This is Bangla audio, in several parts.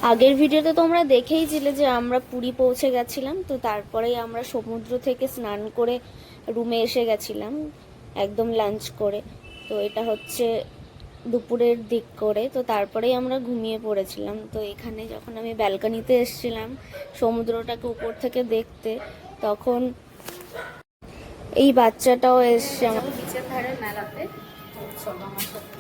আগের ভিডিওতে তোমরা দেখেইছিলে যে আমরা পুরী পৌঁছে গেছিলাম, তো তারপরেই আমরা সমুদ্র থেকে স্নান করে রুমে এসে গেছিলাম একদম লাঞ্চ করে। তো এটা হচ্ছে দুপুরের দিক করে, তো তারপরেই আমরা ঘুমিয়ে পড়েছিলাম। তো এখানে যখন আমি ব্যালকনিতে এসেছিলাম সমুদ্রটাকে উপর থেকে দেখতে, তখন এই বাচ্চাটাও এসছে আমার নিচের ধারে মেলাতে। চলো আমার সাথে।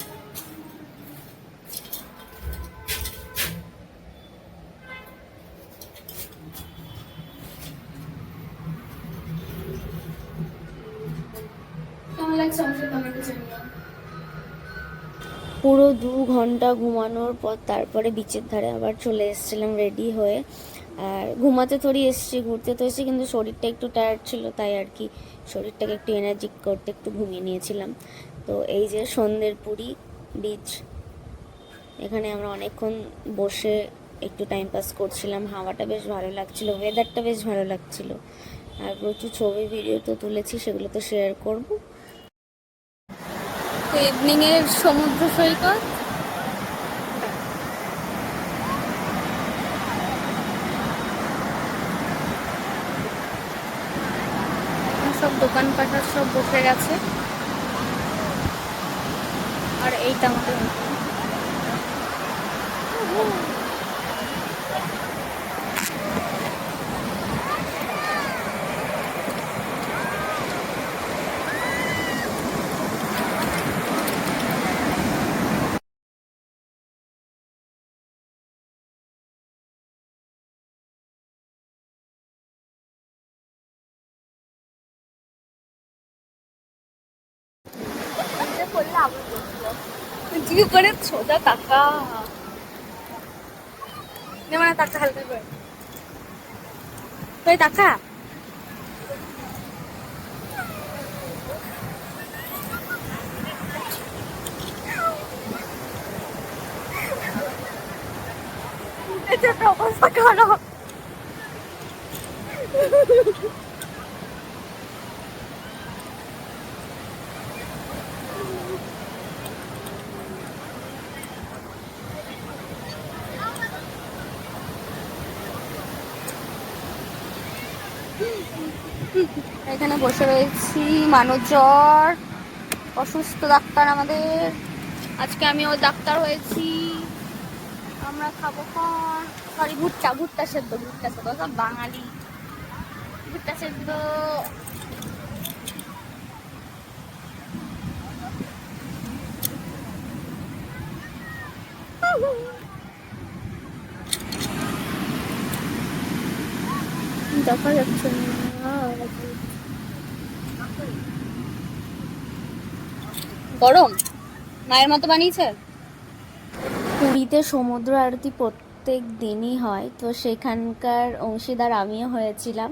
পুরো 2 ঘন্টা ঘুমানোর পর তারপরে বিচের ধারে আবার চলে এসেছিলাম রেডি হয়ে। আর ঘুমাতে থোড়ি এসেছি, ঘুরতে তো এসেছি, কিন্তু শরীরটা একটু টায়ার্ড ছিল, তাই আর কি শরীরটাকে একটু এনার্জি করতে একটু ঘুমিয়ে নিয়েছিলাম। তো এই যে সন্ধ্যের পুরী বিচ, এখানে আমরা অনেকক্ষণ বসে একটু টাইম পাস করছিলাম। হাওয়াটা বেশ ভালো লাগছিল, ওয়েদারটা বেশ ভালো লাগছিল। আর প্রচুর ছবি ভিডিও তো তুলেছি, সেগুলো তো শেয়ার করবো। তো ইভিনিংয়ের সমুদ্র সৈকত, সব দোকানপাট সব বসে গেছে। আর এইটা আমাদের কি করে ছোদা টাকা মানে টাকা হালকা করে তুই টাকা এটা তো অবস্থা খারাপ। এখানে বসে রয়েছি, মানুষ জ্বর, অসুস্থ ডাক্তার আমাদের। আজকে আমি ওই ডাক্তার হয়েছি। আমরা খাবো কর, সরি ভুট্টা, ভুট্টা সেদ্ধ, ভুট্টা সেদ্ধ, সব বাঙালি ভুট্টা সেদ্ধ। দেখা যাচ্ছে না, গরম মায়ের মতো বানিয়েছে। পুরীতে সমুদ্র আরতি প্রত্যেক দিনই হয়, তো সেখানকার অংশীদার আমিও হয়েছিলাম।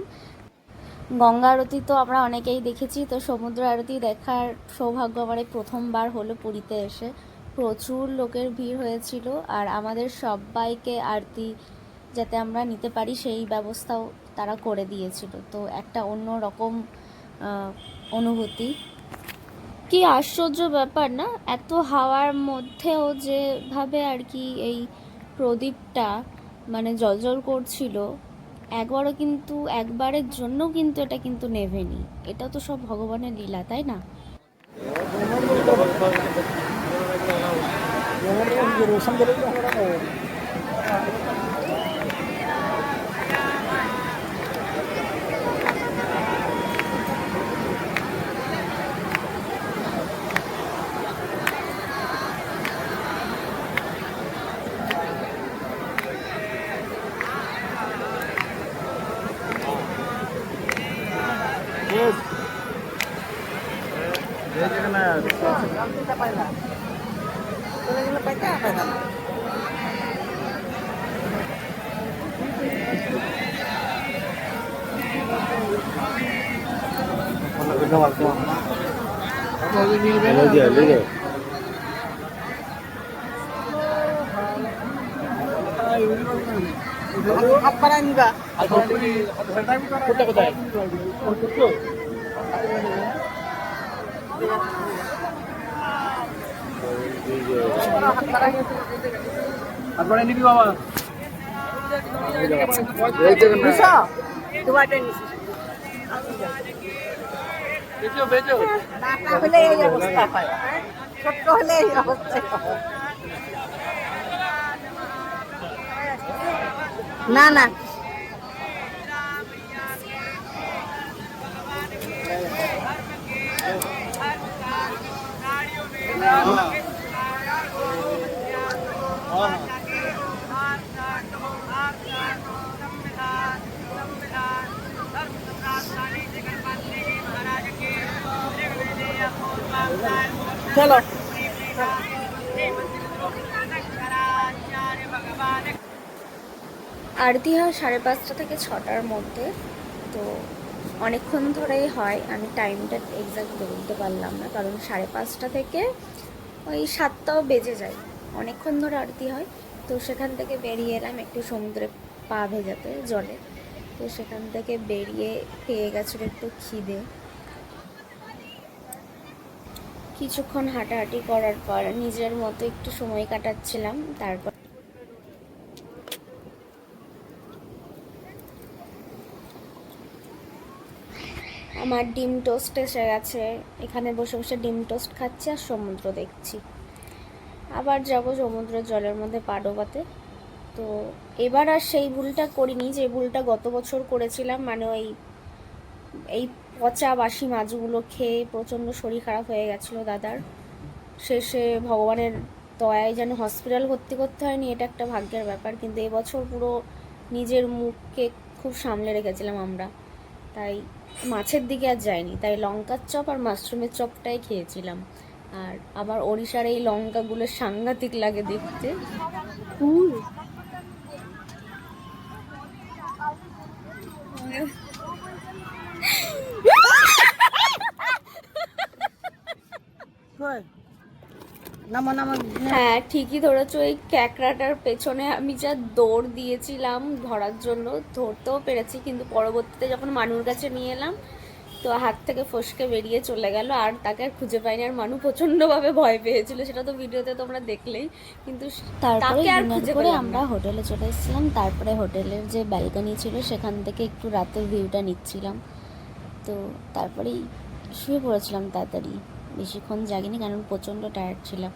গঙ্গা আরতি তো আমরা অনেকেই দেখেছি, তো সমুদ্র আরতি দেখার সৌভাগ্য আমার এই প্রথমবার হলো পুরীতে এসে। প্রচুর লোকের ভিড় হয়েছিল, আর আমাদের সবাইকে আরতি যাতে আমরা নিতে পারি সেই ব্যবস্থাও তারা করে দিয়েছিল। তো একটা অন্য রকম অনুভূতি। কি আশ্চর্য ব্যাপার না, এত হাওয়ার মধ্যেও যেভাবে আর কি এই প্রদীপটা মানে জ্বলজ্বল করছিল, একবারও কিন্তু একবারের জন্য কিন্তু এটা কিন্তু নেভেনি। এটা তো সব ভগবানের লীলা, তাই না? নিবি বাবা। না না চলো আরতি হয় 5:30 থেকে 6টার মধ্যে। তো অনেকক্ষণ ধরেই হয়, আমি টাইমটা এক্সাক্ট বলতে পারলাম না, কারণ 5:30 থেকে ওই 7টাও বেজে যায়, অনেকক্ষণ ধরে আরতি হয়। তো সেখান থেকে বেরিয়ে এলাম একটু সমুদ্রে পা ভেজাতে জলে। তো সেখান থেকে বেরিয়ে পেয়ে গেছিলো একটু খিদে। কিছুক্ষণ হাঁটাহাঁটি করার পর নিজের মতো একটু সময় কাটাচ্ছিলাম। তারপর আমার ডিম টোস্ট এসে গেছে, এখানে বসে বসে ডিম টোস্ট খাচ্ছি আর সমুদ্র দেখছি। আবার যাব সমুদ্রের জলের মধ্যে পা ডোবাতে। তো এবার আর সেই ভুলটা করিনি যে ভুলটা গত বছর করেছিলাম, মানে এই পচা বাসি মাছগুলো খেয়ে প্রচণ্ড শরীর খারাপ হয়ে গেছিলো দাদার। শেষে ভগবানের দয়ায় যেন হসপিটাল ভর্তি করতে হয়নি, এটা একটা ভাগ্যের ব্যাপার। কিন্তু এবছর পুরো নিজের মুখকে খুব সামলে রেখেছিলাম আমরা, তাই মাছের দিকে আর যাইনি, তাই লঙ্কার চপ আর মাশরুমের চপটাই খেয়েছিলাম। আর আবার ওড়িশার এই লঙ্কাগুলো সাংঘাতিক লাগে দেখতে। হ্যাঁ ঠিকই ধরেছো, এই ক্যাকড়াটার পেছনে আমি যা দৌড় দিয়েছিলাম ধরার জন্য, ধরতেও পেরেছি, কিন্তু পরবর্তীতে যখন মানুর কাছে নিয়ে এলাম তো হাত থেকে ফসকে বেরিয়ে চলে গেল, আর তাকে আর খুঁজে পাইনি। আর মানু প্রচণ্ডভাবে ভয় পেয়েছিল, সেটা তো ভিডিওতে তোমরা দেখলেই। কিন্তু তাকে আর খুঁজে করে আমরা হোটেলে চলে এসেছিলাম। তারপরে হোটেলের যে ব্যালকনি ছিল সেখান থেকে একটু রাতের ভিউটা নিচ্ছিলাম। তো তারপরেই শুয়ে পড়েছিলাম তাড়াতাড়ি, বেশিক্ষণ জাগিনি কারণ প্রচণ্ড টায়ার্ড ছিলাম।